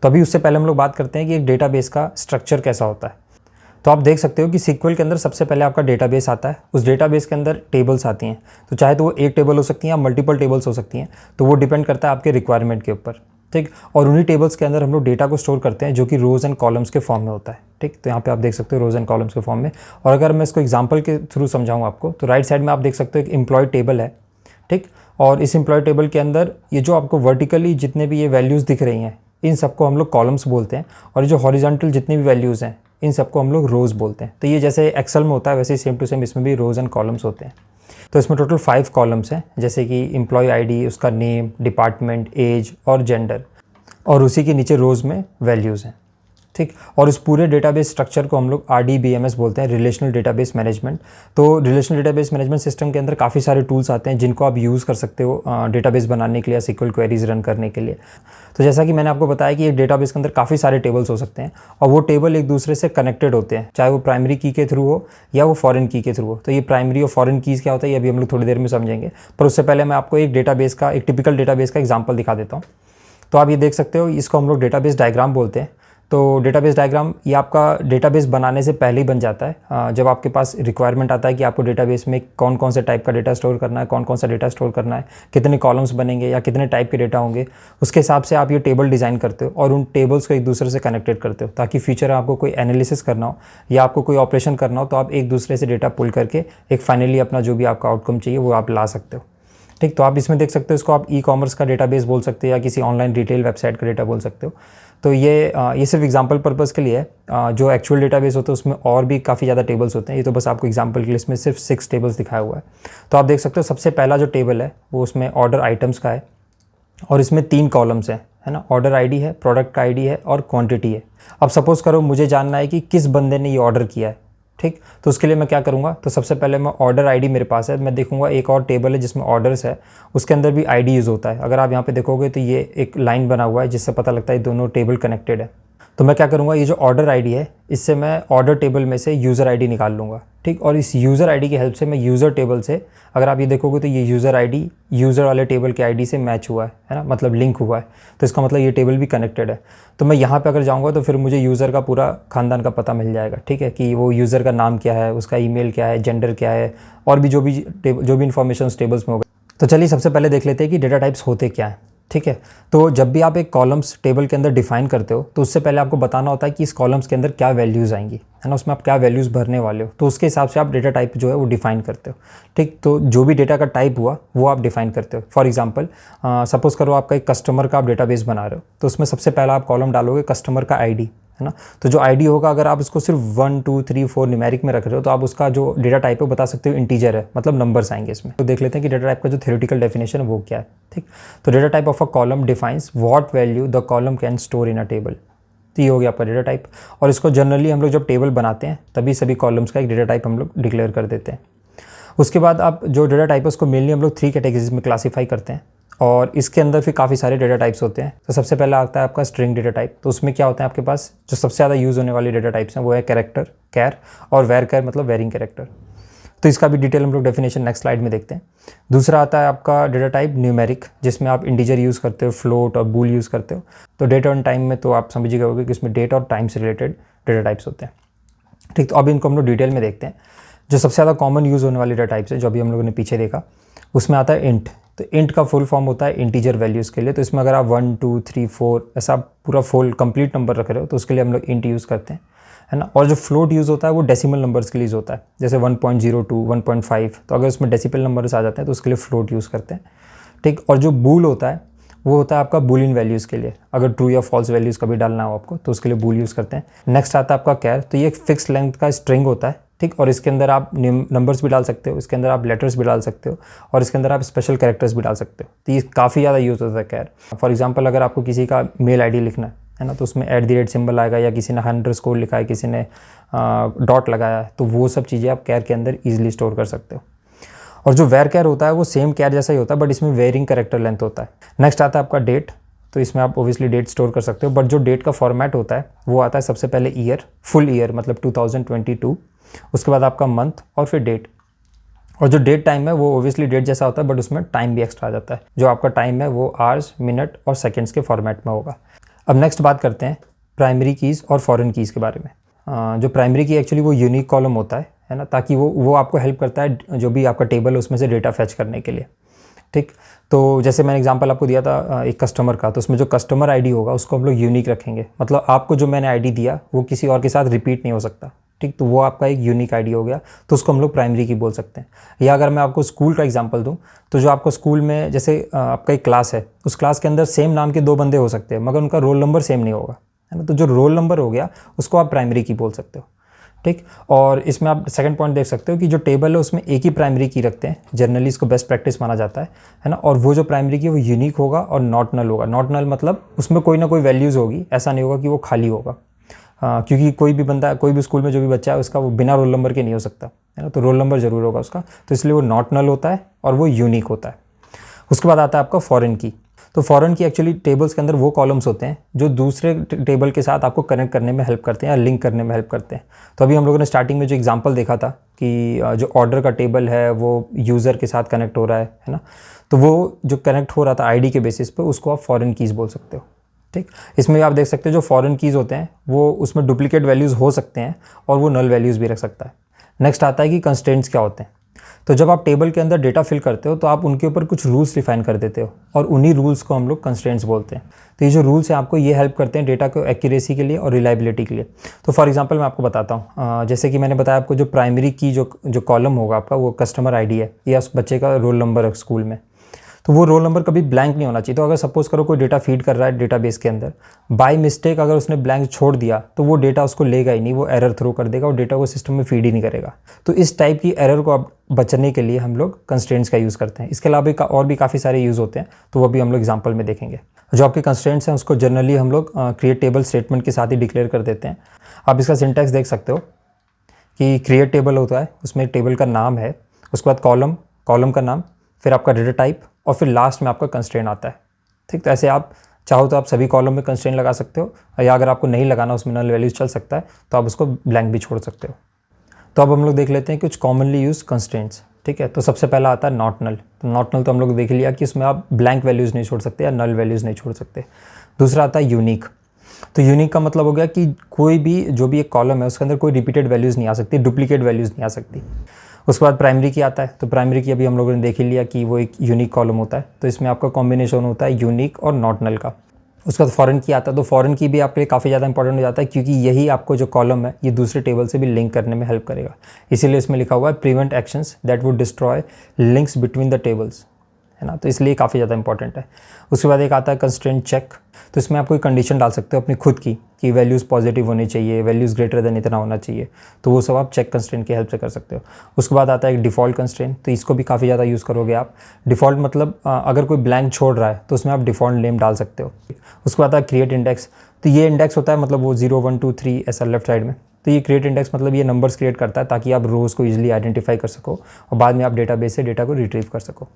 तो अभी उससे पहले हम लोग बात करते हैं कि एक डेटाबेस का स्ट्रक्चर कैसा होता है। तो आप देख सकते हो कि सीक्वल के अंदर सबसे पहले आपका डेटाबेस आता है। उस डेटाबेस के अंदर टेबल्स आती हैं, तो चाहे तो वो एक टेबल हो सकती हैं या मल्टीपल टेबल्स हो सकती हैं, तो वो डिपेंड करता है आपके रिक्वायरमेंट के ऊपर, ठीक। और उन्हीं टेबल्स के अंदर हम लोग डेटा को स्टोर करते हैं जो कि रोज़ एंड कॉलम्स के फॉर्म में होता है, ठीक। तो यहाँ पे आप देख सकते हो रोज़ एंड कॉलम्स के फॉर्म में। और अगर मैं इसको एग्जांपल के थ्रू समझाऊँ आपको, तो राइट साइड में आप देख सकते हो एक एम्प्लॉय टेबल है, ठीक। और इस एम्प्लॉय टेबल के अंदर ये जो आपको वर्टिकली जितने भी ये वैल्यूज़ दिख रही हैं, इन सबको हम लोग कॉलम्स बोलते हैं। और ये जो हॉरिजॉन्टल जितनी भी वैल्यूज़ हैं, इन सबको हम लोग रोज़ बोलते हैं। तो ये जैसे एक्सेल में होता है वैसे ही सेम टू सेम इसमें भी रोज़ एंड कॉलम्स होते हैं। तो इसमें टोटल 5 कॉलम्स हैं, जैसे कि एम्प्लॉय आईडी, उसका नेम, डिपार्टमेंट, एज और जेंडर, और उसी के नीचे रोज़ में वैल्यूज़ हैं, ठीक। और इस पूरे डेटाबेस स्ट्रक्चर को हम लोग RDBMS बोलते हैं, रिलेशनल डेटाबेस मैनेजमेंट। तो रिलेशनल डेटाबेस मैनेजमेंट सिस्टम के अंदर काफ़ी सारे टूल्स आते हैं जिनको आप यूज़ कर सकते हो डेटाबेस बनाने के लिए या SQL क्वेरीज रन करने के लिए। तो जैसा कि मैंने आपको बताया कि एक डेटाबेस के अंदर काफ़ी सारे टेबल्स हो सकते हैं और वो टेबल एक दूसरे से कनेक्टेड होते हैं, चाहे वो प्राइमरी की के थ्रू हो या वो फॉरेन की के थ्रू हो। तो ये प्राइमरी और फॉरेन कीज़ क्या होता है ये अभी हम लोग थोड़ी देर में समझेंगे, पर उससे पहले मैं आपको एक डेटाबेस का, एक टिपिकल डेटाबेस का एग्जाम्पल दिखा देता हूँ। तो आप ये देख सकते हो, इसको हम लोग डेटाबेस डायग्राम बोलते हैं। तो डेटाबेस डायग्राम ये आपका डेटाबेस बनाने से पहले ही बन जाता है। जब आपके पास रिक्वायरमेंट आता है कि आपको डेटाबेस में कौन कौन से टाइप का डेटा स्टोर करना है, कौन कौन सा डेटा स्टोर करना है, कितने कॉलम्स बनेंगे या कितने टाइप के डेटा होंगे, उसके हिसाब से आप ये टेबल डिज़ाइन करते हो और उन टेबल्स को एक दूसरे से कनेक्टेड करते हो, ताकि फ्यूचर आपको कोई एनालिसिस करना हो या आपको कोई ऑपरेशन करना हो तो आप एक दूसरे से डेटा पुल करके एक फाइनली अपना जो भी आपका आउटकम चाहिए वो आप ला सकते हो, ठीक। तो आप इसमें देख सकते हो, इसको आप ई-कॉमर्स का डेटाबेस बोल सकते हो या किसी ऑनलाइन रिटेल वेबसाइट का डेटा बोल सकते हो। तो ये सिर्फ एग्जांपल पर्पस के लिए है। जो एक्चुअल डेटाबेस होता है उसमें और भी काफ़ी ज़्यादा टेबल्स होते हैं, ये तो बस आपको एग्जांपल के लिए इसमें सिर्फ 6 टेबल्स दिखाया हुआ है। तो आप देख सकते हो सबसे पहला जो टेबल है वो उसमें ऑर्डर आइटम्स का है और इसमें 3 कॉलम्स हैं, है ना। ऑर्डर आईडी है, प्रोडक्ट का आईडी है और क्वांटिटी है। अब सपोज़ करो मुझे जानना है कि किस बंदे ने ये ऑर्डर किया है, ठीक। तो उसके लिए मैं क्या करूँगा, तो सबसे पहले मैं ऑर्डर आईडी मेरे पास है, मैं देखूँगा एक और टेबल है जिसमें ऑर्डर्स है, उसके अंदर भी आईडी यूज़ होता है। अगर आप यहाँ पे देखोगे तो ये एक लाइन बना हुआ है जिससे पता लगता है दोनों टेबल कनेक्टेड है। तो मैं क्या करूँगा, ये जो ऑर्डर आईडी है इससे मैं ऑर्डर टेबल में से यूज़र आईडी निकाल लूँगा, ठीक। और इस यूज़र आईडी की हेल्प से मैं यूज़र टेबल से, अगर आप ये देखोगे तो ये यूज़र आईडी यूज़र वाले टेबल के आईडी से मैच हुआ है ना, मतलब लिंक हुआ है। तो इसका मतलब ये टेबल भी कनेक्टेड है। तो मैं यहाँ पे अगर जाऊँगा तो फिर मुझे यूज़र का पूरा खानदान का पता मिल जाएगा, ठीक है, कि वो यूज़र का नाम क्या है, उसका ईमेल क्या है, जेंडर क्या है, और भी जो भी इन्फॉर्मेशन टेबल्स में होगा। तो चलिए सबसे पहले देख लेते हैं कि डेटा टाइप्स होते क्या हैं, ठीक है। तो जब भी आप एक कॉलम्स टेबल के अंदर डिफाइन करते हो तो उससे पहले आपको बताना होता है कि इस कॉलम्स के अंदर क्या वैल्यूज़ आएंगी, है ना, उसमें आप क्या वैल्यूज़ भरने वाले हो। तो उसके हिसाब से आप डेटा टाइप जो है वो डिफाइन करते हो, ठीक। तो जो भी डेटा का टाइप हुआ वो आप डिफाइन करते हो। फॉर एग्जांपल सपोज़ करो आपका एक कस्टमर का आप डेटाबेस बना रहे हो, तो उसमें सबसे पहला आप कॉलम डालोगे कस्टमर का आईडी, है ना। तो जो आईडी होगा, अगर आप उसको सिर्फ 1 2 3 4 न्यूमेरिक में रख रहे हो तो आप उसका जो डेटा टाइप है बता सकते हो इंटीजर है, मतलब नंबर्स आएंगे इसमें। तो देख लेते हैं कि डेटा टाइप का जो थ्योरेटिकल डेफिनेशन है वो क्या है, ठीक। तो data type of a column defines what value the column can store in a table. तो ये हो गया आपका डेटा टाइप। और इसको जनरली हम लोग जब टेबल बनाते हैं तभी सभी कॉलम्स का एक डेटा टाइप हम लोग डिक्लेयर कर देते हैं। उसके बाद आप जो डेटा टाइप है उसको मेनली हम लोग 3 कैटेगरीज में क्लासीफाई करते हैं और इसके अंदर फिर काफ़ी सारे डेटा टाइप्स होते हैं। तो सबसे पहला आता है आपका स्ट्रिंग डेटा टाइप। तो उसमें क्या होता है, आपके पास जो सबसे ज़्यादा यूज़ होने वाली डेटा टाइप्स हैं वो है कैरेक्टर, कैर, और वेर कैर मतलब वेरिंग कैरेक्टर। तो इसका भी डिटेल हम लोग डेफिनेशन नेक्स्ट स्लाइड में देखते हैं। दूसरा आता है आपका डेटा टाइप न्यूमेरिक, जिसमें आप इंटीजर यूज़ करते हो, फ्लोट और बूल यूज़ करते हो। तो डेट और टाइम में तो आप समझिएगा होगा कि इसमें डेट और टाइम से रिलेटेड डेटा टाइप्स होते हैं, ठीक। तो अब इनको हम लोग डिटेल में देखते हैं। जो सबसे ज़्यादा कॉमन यूज़ होने वाली डेटा टाइप्स है जो अभी हम लोगों ने पीछे देखा, उसमें आता है इंट। तो इंट का फुल फॉर्म होता है इंटीजर वैल्यूज़ के लिए। तो इसमें अगर आप 1 2 3 4 ऐसा पूरा फुल कंप्लीट नंबर रख रहे हो तो उसके लिए हम लोग इंट यूज़ करते हैं, है ना। और जो फ्लोट यूज़ होता है वो डेसिमल नंबर्स के लिए यूज़ होता है, जैसे 1.02 1.5। तो अगर उसमें डेसिमल नंबर्स आ जाते हैं तो उसके लिए फ्लोट यूज़ करते हैं, ठीक। और जो बूल होता है वो होता है आपका बूलियन वैल्यूज़ के लिए, अगर ट्रू या फॉल्स वैल्यूज़ कभी डालना हो आपको तो उसके लिए बूल यूज़ करते हैं। नेक्स्ट आता है आपका कैर। तो ये एक फिक्स लेंथ का स्ट्रिंग होता है, ठीक। और इसके अंदर आप नंबर्स भी डाल सकते हो, इसके अंदर आप लेटर्स भी डाल सकते हो और इसके अंदर आप स्पेशल कैरेक्टर्स भी डाल सकते हो। तो ये काफ़ी ज़्यादा यूज़ होता है कैर। फॉर एग्जांपल अगर आपको किसी का मेल आईडी लिखना है ना, तो उसमें @ सिंबल आएगा, या किसी ने अंडरस्कोर लिखा है, किसी ने डॉट लगाया है, तो वो सब चीज़ें आप कैर के अंदर ईजिली स्टोर कर सकते हो। और जो वेर कैर होता है वो सेम कैर जैसा ही होता है, बट इसमें वेरिंग कैरेक्टर लेंथ होता है। नेक्स्ट आता है आपका डेट। तो इसमें आप ओबियसली डेट स्टोर कर सकते हो, बट जो डेट का फॉर्मेट होता है वो आता है सबसे पहले ईयर, फुल ईयर मतलब 2022, उसके बाद आपका मंथ और फिर डेट। और जो डेट टाइम है वो ओबियसली डेट जैसा होता है, बट उसमें टाइम भी एक्स्ट्रा आ जाता है। जो आपका टाइम है वो आवर्स, मिनट और सेकंड्स के फॉर्मेट में होगा। अब नेक्स्ट बात करते हैं प्राइमरी कीज़ और फॉरेन कीज़ के बारे में। जो प्राइमरी की एक्चुअली वो यूनिक कॉलम होता है ना, ताकि वो आपको हेल्प करता है जो भी आपका टेबल है उसमें से डेटा फैच करने के लिए। ठीक, तो जैसे मैंने एग्जांपल आपको दिया था एक कस्टमर का, तो उसमें जो कस्टमर आईडी होगा उसको हम लोग यूनिक रखेंगे, मतलब आपको जो मैंने आईडी दिया वो किसी और के साथ रिपीट नहीं हो सकता। ठीक, तो वो आपका एक यूनिक आईडी हो गया, तो उसको हम लोग प्राइमरी की बोल सकते हैं। या अगर मैं आपको स्कूल का एग्जांपल दूं, तो जो आपको स्कूल में जैसे आपका एक क्लास है, उस क्लास के अंदर सेम नाम के 2 बंदे हो सकते हैं मगर उनका रोल नंबर सेम नहीं होगा, है ना, तो जो रोल नंबर हो गया उसको आप प्राइमरी की बोल सकते हो। ठीक, और इसमें आप सेकंड पॉइंट देख सकते हो कि जो टेबल है उसमें एक ही प्राइमरी की रखते हैं, जनरली इसको बेस्ट प्रैक्टिस माना जाता है ना, और वो जो प्राइमरी की वो यूनिक होगा और नॉट नल होगा। नॉट नल मतलब उसमें कोई ना कोई वैल्यूज़ होगी, ऐसा नहीं होगा कि वो खाली होगा। क्योंकि कोई भी बंदा, कोई भी स्कूल में जो भी बच्चा है उसका वो बिना रोल नंबर के नहीं हो सकता, है ना, तो रोल नंबर ज़रूर होगा उसका, तो इसलिए वो नॉट नल होता है और वो यूनिक होता है। उसके बाद आता है आपका फॉरेन की। तो फॉरेन की एक्चुअली टेबल्स के अंदर वो कॉलम्स होते हैं जो दूसरे टेबल के साथ आपको कनेक्ट करने में हेल्प करते हैं या लिंक करने में हेल्प करते हैं। तो अभी हम लोगों ने स्टार्टिंग में जो एग्जांपल देखा था कि जो ऑर्डर का टेबल है वो यूज़र के साथ कनेक्ट हो रहा है ना, तो वो जो कनेक्ट हो रहा था आईडी के बेसिस पे उसको आप फॉरेन कीज़ बोल सकते हो। ठीक, इसमें आप देख सकते हो जो फॉरेन कीज़ होते हैं वो उसमें डुप्लीकेट वैल्यूज़ हो सकते हैं और वो नल वैल्यूज़ भी रख सकता है। नेक्स्ट आता है कि कंस्ट्रेंट्स क्या होते हैं। तो जब आप टेबल के अंदर डेटा फिल करते हो तो आप उनके ऊपर कुछ रूल्स डिफाइन कर देते हो और उन्हीं रूल्स को हम लोग कंस्ट्रेंट्स बोलते हैं। तो ये जो रूल्स हैं आपको ये हेल्प करते हैं डेटा को एक्यूरेसी के लिए और रिलायबिलिटी के लिए। तो फॉर एग्जांपल मैं आपको बताता हूँ, जैसे कि मैंने बताया आपको जो प्राइमरी की जो कॉलम होगा आपका वो कस्टमर आईडी है या उस बच्चे का रोल नंबर है स्कूल में, तो वो रोल नंबर कभी ब्लैंक नहीं होना चाहिए। तो अगर सपोज करो कोई डेटा फीड कर रहा है डेटाबेस के अंदर, बाय मिस्टेक अगर उसने ब्लैंक छोड़ दिया तो वो डेटा उसको लेगा ही नहीं, वो एरर थ्रो कर देगा और डेटा को सिस्टम में फीड ही नहीं करेगा। तो इस टाइप की एरर को अब बचने के लिए हम लोग कंस्ट्रेंट्स का यूज़ करते हैं। इसके अलावा और भी काफ़ी सारे यूज़ होते हैं, तो वो भी हम लोग एग्जाम्पल में देखेंगे। जो आपके कंस्ट्रेंट्स हैं उसको जनरली हम लोग क्रिएट टेबल स्टेटमेंट के साथ ही डिक्लेयर कर देते हैं। आप इसका सिंटैक्स देख सकते हो कि क्रिएट टेबल होता है, उसमें टेबल का नाम है, उसके बाद कॉलम का नाम, फिर आपका डेटा टाइप और फिर लास्ट में आपका कंस्ट्रेंट आता है। ठीक, तो ऐसे आप चाहो तो आप सभी कॉलम में कंस्ट्रेंट लगा सकते हो, या अगर आपको नहीं लगाना उसमें नल वैल्यूज चल सकता है तो आप उसको ब्लैंक भी छोड़ सकते हो। तो अब हम लोग देख लेते हैं कुछ कॉमनली यूज कंस्ट्रेंट्स। ठीक है, तो सबसे पहला आता है नॉट नल। तो नॉट नल तो हम लोग देख लिया कि उसमें आप ब्लैंक वैल्यूज़ नहीं छोड़ सकते या नल वैल्यूज़ नहीं छोड़ सकते। दूसरा आता है यूनिक। तो यूनिक का मतलब हो गया कि कोई भी जो भी एक कॉलम है उसके अंदर कोई रिपीटेड वैल्यूज़ नहीं आ सकती, डुप्लीकेट वैल्यूज़ नहीं आ सकती। उसके बाद प्राइमरी की आता है। तो प्राइमरी की अभी हम लोगों ने देख ही लिया कि वो एक यूनिक कॉलम होता है, तो इसमें आपका कॉम्बिनेशन होता है यूनिक और नॉट नल का। उसके बाद फॉरेन की आता है। तो फॉरेन की भी आपके लिए काफ़ी ज़्यादा इंपॉर्टेंट हो जाता है क्योंकि यही आपको जो कॉलम है ये दूसरे टेबल से भी लिंक करने में हेल्प करेगा। इसीलिए इसमें लिखा हुआ है prevent actions that would destroy links between the tables, है ना, तो इसलिए काफ़ी ज़्यादा इंपॉर्टेंट है। उसके बाद एक आता है कंस्ट्रेंट चेक। तो इसमें आप कोई कंडीशन डाल सकते हो अपनी खुद की कि वैल्यूज़ पॉजिटिव होनी चाहिए, वैल्यूज़ ग्रेटर देन इतना होना चाहिए, तो वो सब आप चेक कंस्ट्रेंट की हेल्प से कर सकते हो। उसके बाद आता है एक डिफ़ॉल्ट कंस्ट्रेंट। तो इसको भी काफ़ी ज़्यादा यूज़ करोगे आप। डिफ़ॉल्ट मतलब अगर कोई ब्लैंक छोड़ रहा है तो उसमें आप डिफ़ॉल्ट नेम डाल सकते हो। उसके बाद आता है क्रिएट इंडेक्स। तो ये इंडेक्स होता है मतलब वो 0 1 2 3 ऐसा लेफ्ट साइड में। तो ये क्रिएट इंडेक्स मतलब ये नंबर्स क्रिएट करता है ताकि आप रोज़ को ईजिली आइडेंटिफाई कर सको और बाद में आप डेटाबेस से डेटा को रिट्रीव कर सको।